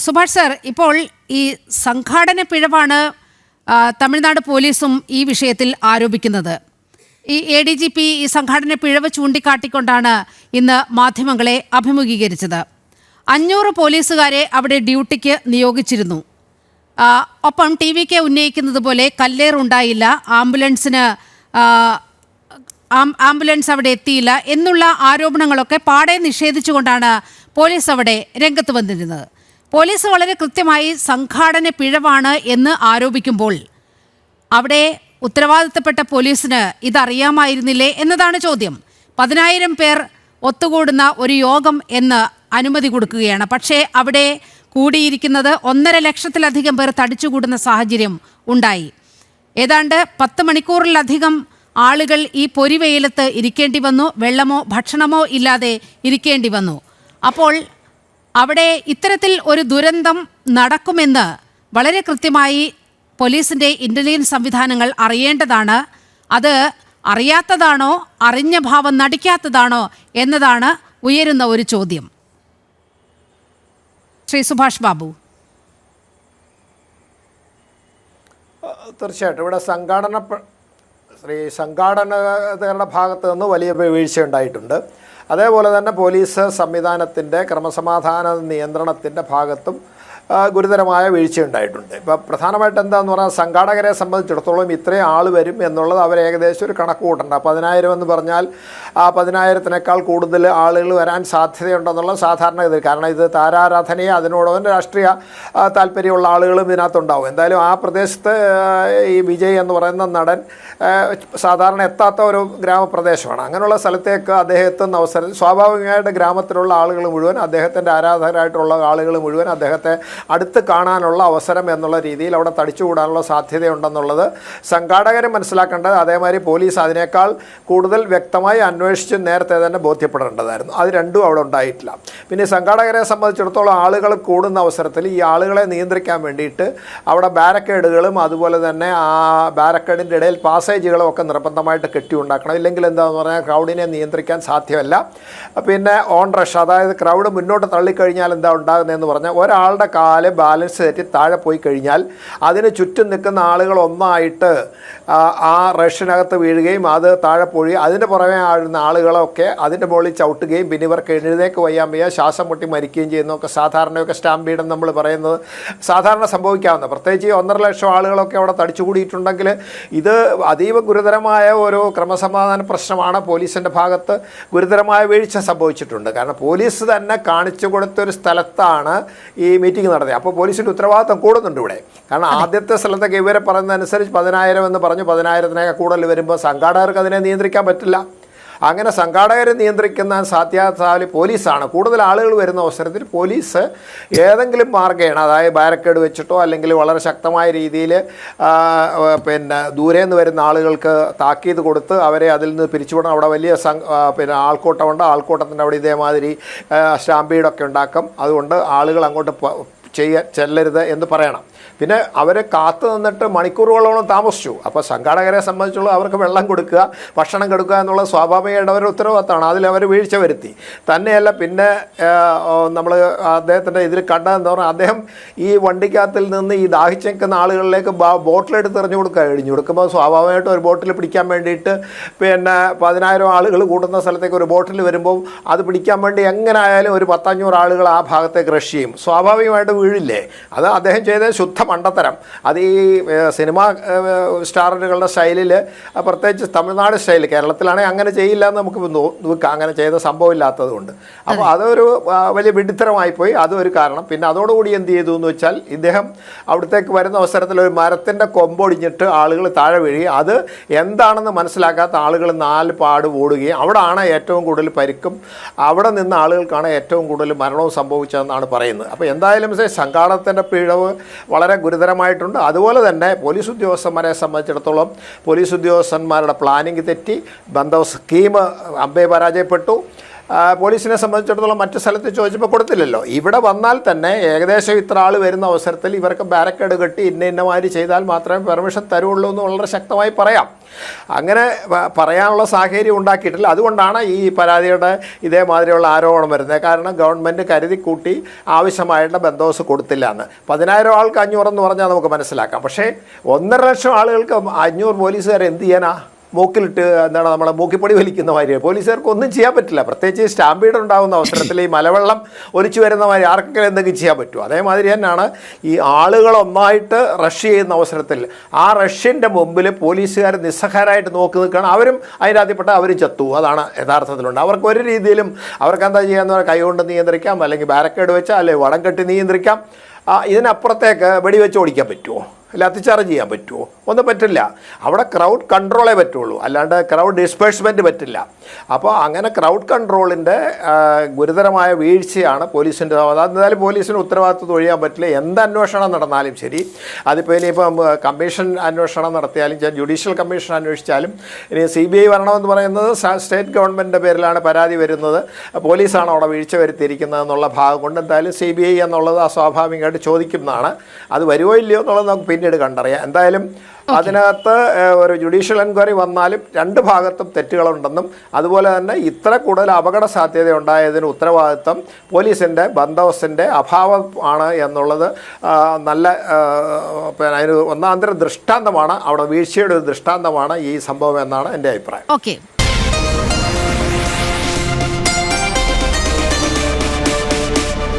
Subhash sir, ഇപ്പോൾ ഈ സംഘാടന പിഴവാണ് തമിഴ്നാട് പോലീസും ഈ വിഷയത്തിൽ ആരോപിക്കുന്നത്. ഈ ADGP ഈ സംഘാടന പിഴവ് ചൂണ്ടിക്കാട്ടിക്കൊണ്ടാണ് ഇന്ന് മാധ്യമങ്ങളെ അഭിമുഖീകരിച്ചത്. 500 പോലീസുകാരെ അവിടെ ഡ്യൂട്ടിക്ക് നിയോഗിച്ചിരുന്നു. ഒപ്പം TVK ഉന്നയിക്കുന്നത് പോലെ കല്ലേറുണ്ടായില്ല, ആംബുലൻസ് അവിടെ എത്തിയില്ല എന്നുള്ള ആരോപണങ്ങളൊക്കെ പാടെ നിഷേധിച്ചുകൊണ്ടാണ് പോലീസ് അവിടെ രംഗത്ത് വന്നിരുന്നത്. പോലീസ് വളരെ കൃത്യമായി സംഘാടന പിഴവാണ് എന്ന് ആരോപിക്കുമ്പോൾ അവിടെ ഉത്തരവാദിത്തപ്പെട്ട പോലീസിന് ഇതറിയാമായിരുന്നില്ലേ എന്നതാണ് ചോദ്യം. 10,000 പേർ ഒത്തുകൂടുന്ന ഒരു യോഗം എന്ന് അനുമതി കൊടുക്കുകയാണ്. പക്ഷേ അവിടെ കൂടിയിരിക്കുന്നത് 1.5 ലക്ഷത്തിലധികം പേർ തടിച്ചുകൂടുന്ന സാഹചര്യം ഉണ്ടായി. ഏതാണ്ട് 10 മണിക്കൂറിലധികം ആളുകൾ ഈ പൊരിവെയിലത്ത് ഇരിക്കേണ്ടി വന്നു. വെള്ളമോ ഭക്ഷണമോ ഇല്ലാതെ ഇരിക്കേണ്ടി വന്നു. അപ്പോൾ അവിടെ ഇത്തരത്തിൽ ഒരു ദുരന്തം നടക്കുമെന്ന് വളരെ കൃത്യമായി പോലീസിൻ്റെ ഇൻ്റലിജൻസ് സംവിധാനങ്ങൾ അറിയേണ്ടതാണ്. അത് അറിയാത്തതാണോ, അറിഞ്ഞ ഭാവം നടിക്കാത്തതാണോ എന്നതാണ് ഉയരുന്ന ഒരു ചോദ്യം. ശ്രീ സുഭാഷ് ബാബു. തീർച്ചയായിട്ടും ഇവിടെ സംഘാടകരുടെ ഭാഗത്ത് നിന്ന് വലിയ വീഴ്ച ഉണ്ടായിട്ടുണ്ട്. അതേപോലെ തന്നെ പോലീസ് സംവിധാനത്തിൻ്റെ ക്രമസമാധാന നിയന്ത്രണത്തിൻ്റെ ഭാഗത്തും ഗുരുതരമായ വീഴ്ച ഉണ്ടായിട്ടുണ്ട്. ഇപ്പോൾ പ്രധാനമായിട്ട് എന്താണെന്ന് പറഞ്ഞാൽ സംഘാടകരെ സംബന്ധിച്ചിടത്തോളം ഇത്രയും ആൾ വരും എന്നുള്ളത് അവർ ഏകദേശം ഒരു കണക്ക് കൂട്ടണ്ട. 10,000 എന്ന് പറഞ്ഞാൽ ആ 10,000-നേക്കാൾ കൂടുതൽ ആളുകൾ വരാൻ സാധ്യതയുണ്ടെന്നുള്ള സാധാരണഗതി. കാരണം ഇത് താരാരാധനയെ അതിനോടൊപ്പം രാഷ്ട്രീയ താല്പര്യമുള്ള ആളുകളും ഇതിനകത്തുണ്ടാവും. എന്തായാലും ആ പ്രദേശത്ത് ഈ വിജയ് എന്ന് പറയുന്ന നടൻ സാധാരണ എത്താത്ത ഒരു ഗ്രാമപ്രദേശമാണ്. അങ്ങനെയുള്ള സ്ഥലത്തേക്ക് അദ്ദേഹം എത്തുന്ന അവസരം സ്വാഭാവികമായിട്ട് ഗ്രാമത്തിലുള്ള ആളുകൾ മുഴുവൻ, അദ്ദേഹത്തിൻ്റെ ആരാധകരായിട്ടുള്ള ആളുകൾ മുഴുവൻ അദ്ദേഹത്തെ അടുത്ത് കാണാനുള്ള അവസരം എന്നുള്ള രീതിയിൽ അവിടെ തടിച്ചുകൂടാനുള്ള സാധ്യതയുണ്ടെന്നുള്ളത് സംഘാടകരെ മനസ്സിലാക്കേണ്ടത്. അതേമാതിരി പോലീസ് അതിനേക്കാൾ കൂടുതൽ വ്യക്തമായി അന്വേഷിച്ച് നേരത്തെ തന്നെ ബോധ്യപ്പെടേണ്ടതായിരുന്നു. അത് രണ്ടും അവിടെ ഉണ്ടായിട്ടില്ല. പിന്നെ സംഘാടകരെ സംബന്ധിച്ചിടത്തോളം ആളുകൾ കൂടുന്ന അവസരത്തിൽ ഈ ആളുകളെ നിയന്ത്രിക്കാൻ വേണ്ടിയിട്ട് അവിടെ ബാരക്കേഡുകളും അതുപോലെ തന്നെ ആ ബാരക്കേഡിൻ്റെ ഇടയിൽ പാസേജുകളും ഒക്കെ നിർബന്ധമായിട്ട് കെട്ടിയുണ്ടാക്കണം. ഇല്ലെങ്കിൽ എന്താണെന്ന് പറഞ്ഞാൽ ക്രൗഡിനെ നിയന്ത്രിക്കാൻ സാധ്യമല്ല. പിന്നെ ഓൺ റഷ്, അതായത് ക്രൗഡ് മുന്നോട്ട് തള്ളിക്കഴിഞ്ഞാൽ എന്താ ഉണ്ടാകുന്നതെന്ന് പറഞ്ഞാൽ ഒരാളുടെ കാല് ബാലൻസ് തെറ്റി താഴെ പോയി കഴിഞ്ഞാൽ അതിന് ചുറ്റും നിൽക്കുന്ന ആളുകൾ ഒന്നായിട്ട് ആ റഷിനകത്ത് വീഴുകയും അത് താഴെ പോയി അതിൻ്റെ പുറമെ ആഴുന്ന ആളുകളൊക്കെ അതിൻ്റെ മുകളിൽ ചവിട്ടുകയും പിന്നെ ഇവർക്ക് എഴുന്നേക്ക് വയ്യ ശ്വാസം മുട്ടി മരിക്കുകയും ചെയ്യുന്നതൊക്കെ സാധാരണയൊക്കെ സ്റ്റാമ്പീഡ് നമ്മൾ പറയുന്നത് സാധാരണ സംഭവിക്കാവുന്ന, പ്രത്യേകിച്ച് 1.5 ലക്ഷം ആളുകളൊക്കെ അവിടെ തടിച്ചുകൂടിയിട്ടുണ്ടെങ്കിൽ ഇത് അതീവ ഗുരുതരമായ ഒരു ക്രമസമാധാന പ്രശ്നമാണ്. പോലീസിൻ്റെ ഭാഗത്ത് ഗുരുതരമായ വീഴ്ച സംഭവിച്ചിട്ടുണ്ട്. കാരണം പോലീസ് തന്നെ കാണിച്ചു കൊടുത്തൊരു സ്ഥലത്താണ് ഈ മീറ്റിംഗ് നടന്നത്. അപ്പോൾ പോലീസിൻ്റെ ഉത്തരവാദിത്വം കൂടുന്നുണ്ട് ഇവിടെ. കാരണം ആദ്യത്തെ സ്ഥലത്തൊക്കെ ഇവരെ പറയുന്നതനുസരിച്ച് 10,000 എന്ന് പറഞ്ഞു 10,000-നേക്കാൾ കൂടുതൽ വരുമ്പോൾ സംഘാടകർക്ക് അതിനെ നിയന്ത്രിക്കാൻ പറ്റില്ല. അങ്ങനെ സംഘാടകരെ നിയന്ത്രിക്കുന്ന സാധ്യത പോലീസാണ്. കൂടുതൽ ആളുകൾ വരുന്ന അവസരത്തിൽ പോലീസ് ഏതെങ്കിലും മാർഗ്ഗേണ, അതായത് ബാരക്കേഡ് വെച്ചിട്ടോ അല്ലെങ്കിൽ വളരെ ശക്തമായ രീതിയിൽ പിന്നെ ദൂരെ നിന്ന് വരുന്ന ആളുകൾക്ക് താക്കീത് കൊടുത്ത് അവരെ അതിൽ നിന്ന് പിരിച്ചുവിടണം. അവിടെ വലിയ പിന്നെ ആൾക്കൂട്ടമുണ്ട്. ആൾക്കൂട്ടത്തിൻ്റെ അവിടെ ഇതേമാതിരി സ്റ്റാമ്പീഡൊക്കെ ഉണ്ടാക്കും. അതുകൊണ്ട് ആളുകൾ അങ്ങോട്ട് ചെല്ലരുത് എന്ന് പറയണം. പിന്നെ അവർ കാത്തു നിന്നിട്ട് മണിക്കൂറുകളോളം താമസിച്ചു. അപ്പോൾ സംഘാടകരെ സംബന്ധിച്ചുള്ള അവർക്ക് വെള്ളം കൊടുക്കുക, ഭക്ഷണം കൊടുക്കുക എന്നുള്ളത് സ്വാഭാവികമായിട്ട് അവരുടെ ഉത്തരവാദിത്തമാണ്. അതിലവർ വീഴ്ച വരുത്തി. തന്നെയല്ല, പിന്നെ നമ്മൾ അദ്ദേഹത്തിൻ്റെ ഇതിൽ കണ്ടതെന്ന് പറഞ്ഞാൽ അദ്ദേഹം ഈ വണ്ടിക്കകത്തിൽ നിന്ന് ഈ ദാഹിച്ചേക്കുന്ന ആളുകളിലേക്ക് ബോട്ടിലെടുത്ത് എറിഞ്ഞു കൊടുക്കുമ്പോൾ സ്വാഭാവികമായിട്ടും ഒരു ബോട്ടിൽ പിടിക്കാൻ വേണ്ടിയിട്ട് പിന്നെ 10,000 ആളുകൾ കൂടുന്ന സ്ഥലത്തേക്ക് ഒരു ബോട്ടിൽ വരുമ്പോൾ അത് പിടിക്കാൻ വേണ്ടി എങ്ങനെ ആയാലും ഒരു 10-500 ആളുകൾ ആ ഭാഗത്തേക്ക് റഷ് ചെയ്യും. സ്വാഭാവികമായിട്ട് വീഴില്ലേ? അത് അദ്ദേഹം ചെയ്ത ശുദ്ധ മണ്ടത്തരം. അത് ഈ സിനിമ സ്റ്റാറുകളുടെ സ്റ്റൈലിൽ, പ്രത്യേകിച്ച് തമിഴ്നാട് സ്റ്റൈൽ, കേരളത്തിലാണെങ്കിൽ അങ്ങനെ ചെയ്യില്ല എന്ന് നമുക്ക് നോക്കാം, അങ്ങനെ ചെയ്ത സംഭവമില്ലാത്തത് കൊണ്ട്. അപ്പോൾ അതൊരു വലിയ വിഡിത്തരമായിപ്പോയി. അതൊരു കാരണം. പിന്നെ അതോടുകൂടി എന്ത് ചെയ്തു എന്ന് വെച്ചാൽ ഇദ്ദേഹം അവിടത്തേക്ക് വരുന്ന അവസരത്തിൽ ഒരു മരത്തിൻ്റെ കൊമ്പൊടിഞ്ഞിട്ട് ആളുകൾ താഴെ വീഴുകയും അത് എന്താണെന്ന് മനസ്സിലാക്കാത്ത ആളുകൾ 4 പാട് ഓടുകയും അവിടെയാണ് ഏറ്റവും കൂടുതൽ പരിക്കും അവിടെ നിന്ന് ആളുകൾക്കാണ് ഏറ്റവും കൂടുതൽ മരണവും സംഭവിച്ചതെന്നാണ് പറയുന്നത്. അപ്പോൾ എന്തായാലും സംഘാടനത്തിൻ്റെ പിഴവ് വളരെ ഗുരുതരമായിട്ടുണ്ട്. അതുപോലെ തന്നെ പോലീസ് ഉദ്യോഗസ്ഥന്മാരെ സംബന്ധിച്ചിടത്തോളം പോലീസ് ഉദ്യോഗസ്ഥന്മാരുടെ പ്ലാനിങ് തെറ്റി, ബന്ദോബസ്ത് സ്കീം അമ്പേ പരാജയപ്പെട്ടു. പോലീസിനെ സംബന്ധിച്ചിടത്തോളം മറ്റു സ്ഥലത്ത് ചോദിച്ചപ്പോൾ കൊടുത്തില്ലല്ലോ. ഇവിടെ വന്നാൽ തന്നെ ഏകദേശം ഇത്ര ആൾ വരുന്ന അവസരത്തിൽ ഇവർക്ക് ബാരക്കേഡ് കെട്ടി ഇന്നമാതിരി ചെയ്താൽ മാത്രമേ പെർമിഷൻ തരുള്ളൂ എന്ന് വളരെ ശക്തമായി പറയാം. അങ്ങനെ പറയാനുള്ള സാഹചര്യം ഉണ്ടാക്കിയിട്ടില്ല. അതുകൊണ്ടാണ് ഈ പരാതിയുടെ ഇതേമാതിരിയുള്ള ആരോപണം വരുന്നത്. കാരണം ഗവൺമെൻറ് കരുതി കൂട്ടി ആവശ്യമായിട്ടുള്ള ബന്ദോബസ്ത് കൊടുത്തില്ല എന്ന്. 10,000 ആൾക്ക് 500 എന്ന് പറഞ്ഞാൽ നമുക്ക് മനസ്സിലാക്കാം. പക്ഷേ 1.5 ലക്ഷം ആളുകൾക്ക് 500 പോലീസുകാർ എന്ത് ചെയ്യാനാ? മൂക്കിലിട്ട് എന്താണ് നമ്മളെ മൂക്കിപ്പൊടി വലിക്കുന്ന മാതിരി പോലീസുകാർക്ക് ഒന്നും ചെയ്യാൻ പറ്റില്ല. പ്രത്യേകിച്ച് സ്റ്റാമ്പീഡ് ഉണ്ടാകുന്ന അവസരത്തിൽ ഈ മലവെള്ളം ഒലിച്ചു വരുന്ന മാതിരി ആർക്കെങ്കിലും എന്തെങ്കിലും ചെയ്യാൻ പറ്റുമോ? അതേമാതിരി തന്നെയാണ് ഈ ആളുകൾ ഒന്നായിട്ട് റഷ് ചെയ്യുന്ന അവസരത്തിൽ ആ റഷ്യൻ്റെ മുമ്പിൽ പോലീസുകാർ നിസ്സഹായരായിട്ട് നോക്കി നിൽക്കുകയാണ്. അവരും അതിനകത്തിൽപ്പെട്ട അവരും ചത്തു. അതാണ് യഥാർത്ഥത്തിലുണ്ട്. അവർക്ക് ഒരു രീതിയിലും അവർക്ക് എന്താ ചെയ്യാന്ന് പറഞ്ഞാൽ കൈകൊണ്ട് നിയന്ത്രിക്കാം, അല്ലെങ്കിൽ ബാരക്കേഡ് വെച്ചാൽ, അല്ലെങ്കിൽ വടം കെട്ടി നിയന്ത്രിക്കാം. ഇതിനപ്പുറത്തേക്ക് വെടിവെച്ച് ഓടിക്കാൻ പറ്റുമോ? അല്ല അത്തിച്ചാർജ് ചെയ്യാൻ പറ്റുമോ? ഒന്നും പറ്റില്ല. അവിടെ ക്രൗഡ് കൺട്രോളേ പറ്റുള്ളൂ, അല്ലാണ്ട് ക്രൗഡ് ഡിസ്പേഴ്സ്മെൻറ്റ് പറ്റില്ല. അപ്പോൾ അങ്ങനെ ക്രൗഡ് കൺട്രോളിൻ്റെ ഗുരുതരമായ വീഴ്ചയാണ് പോലീസിൻ്റെ. അതെന്തായാലും പോലീസിന് ഉത്തരവാദിത്വം ഒഴിയാൻ പറ്റില്ല. എന്ത് അന്വേഷണം നടന്നാലും ശരി, അതിപ്പോൾ ഇനിയിപ്പം കമ്മീഷൻ അന്വേഷണം നടത്തിയാലും ജുഡീഷ്യൽ കമ്മീഷൻ അന്വേഷിച്ചാലും ഇനി CBI വരണമെന്ന് പറയുന്നത് സ്റ്റേറ്റ് ഗവൺമെൻറ്റിൻ്റെ പേരിലാണ് പരാതി വരുന്നത്, പോലീസാണ് അവിടെ വീഴ്ച വരുത്തിയിരിക്കുന്നത് എന്നുള്ള ഭാഗം കൊണ്ട് എന്തായാലും CBI എന്നുള്ളത് അസ്വാഭാവികമായിട്ട് ചോദിക്കുന്നതാണ്. അത് വരുമോ ഇല്ലയോ എന്നുള്ളത് നമുക്ക് പിന്നീട് കണ്ടറിയാം. എന്തായാലും അതിനകത്ത് ഒരു ജുഡീഷ്യൽ എൻക്വയറി വന്നാലും രണ്ട് ഭാഗത്തും തെറ്റുകളുണ്ടെന്നും അതുപോലെ തന്നെ ഇത്ര കൂടുതൽ അപകട സാധ്യത ഉണ്ടായതിന് ഉത്തരവാദിത്വം പോലീസിൻ്റെ ബന്ദോബസ്തിൻ്റെ അഭാവം ആണ് എന്നുള്ളത് നല്ല അതിന് ഒന്നാന്തര ദൃഷ്ടാന്തമാണ്, അവിടെ വീഴ്ചയുടെ ഒരു ദൃഷ്ടാന്തമാണ് ഈ സംഭവം എന്നാണ് എൻ്റെ അഭിപ്രായം. ഓക്കെ.